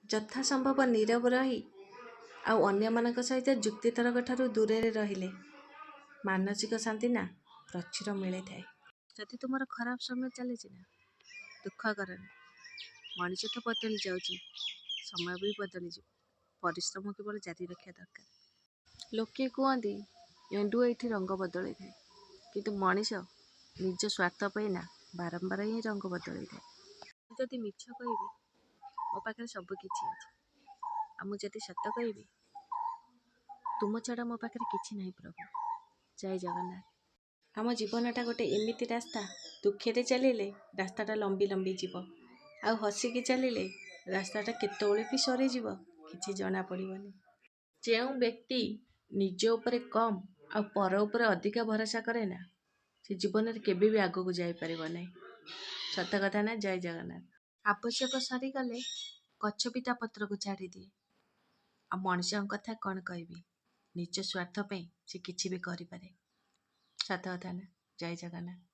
ଯଥା ସମ୍ଭବ ନୀରବ ରହି ଆଉ ଅନ୍ୟମାନଙ୍କ ସହିତ ଯୁକ୍ତିତର୍କ ଠାରୁ ଦୂରରେ ରହିଲେ ମାନସିକ ଶାନ୍ତି ନା ପ୍ରଚୁର ମିଳିଥାଏ। ଯଦି ତୁମର ଖରାପ ସମୟ ଚାଲିଛି ନା ଦୁଃଖ କରନି। ମଣିଷ ତ ବଦଳି ଯାଉଛି, ସମୟ ବି ବଦଳିଯିବ। ପରିଶ୍ରମ କେବଳ ଜାରି ରଖିବା ଦରକାର। ଲୋକେ କୁହନ୍ତି ଏଣ୍ଡୁଅ ଏଇଠି ରଙ୍ଗ ବଦଳେଇଥାଏ, କିନ୍ତୁ ମଣିଷ ନିଜ ସ୍ୱାର୍ଥ ପାଇଁ ନା ବାରମ୍ବାର ହିଁ ରଙ୍ଗ ବଦଳେଇଥାଏ। ମୁଁ ଯଦି ମିଛ କହିବି ମୋ ପାଖରେ ସବୁ କିଛି ଅଛି, ଆଉ ମୁଁ ଯଦି ସତ କହିବି ତୁମ ଛଡ଼ା ମୋ ପାଖରେ କିଛି ନାହିଁ ପ୍ରଭୁ। ଜୟ ଜଗନ୍ନାଥ। ଆମ ଜୀବନଟା ଗୋଟେ ଏମିତି ରାସ୍ତା, ଦୁଃଖରେ ଚାଲିଲେ ରାସ୍ତାଟା ଲମ୍ବି ଲମ୍ବି ଯିବ, ଆଉ ହସିକି ଚାଲିଲେ ରାସ୍ତାଟା କେତେବେଳେ ବି ସରିଯିବ କିଛି ଜଣାପଡ଼ିବନି। ଯେଉଁ ବ୍ୟକ୍ତି ନିଜ ଉପରେ କମ୍ ଆଉ ପର ଉପରେ ଅଧିକା ଭରସା କରେ ନା ସେ ଜୀବନରେ କେବେ ବି ଆଗକୁ ଯାଇପାରିବ ନାହିଁ। ସତ କଥା ନା? ଜୟ ଜଗନ୍ନାଥ। ଆବଶ୍ୟକ ସରିଗଲେ ଗଛ ବି ତା ପତ୍ରକୁ ଛାଡ଼ିଦିଏ, ଆଉ ମଣିଷଙ୍କ କଥା କ'ଣ କହିବି, ନିଜ ସ୍ୱାର୍ଥ ପାଇଁ ସେ କିଛି ବି କରିପାରେ। ସତ କଥା ନା? ଜୟ ଜଗନ୍ନାଥ।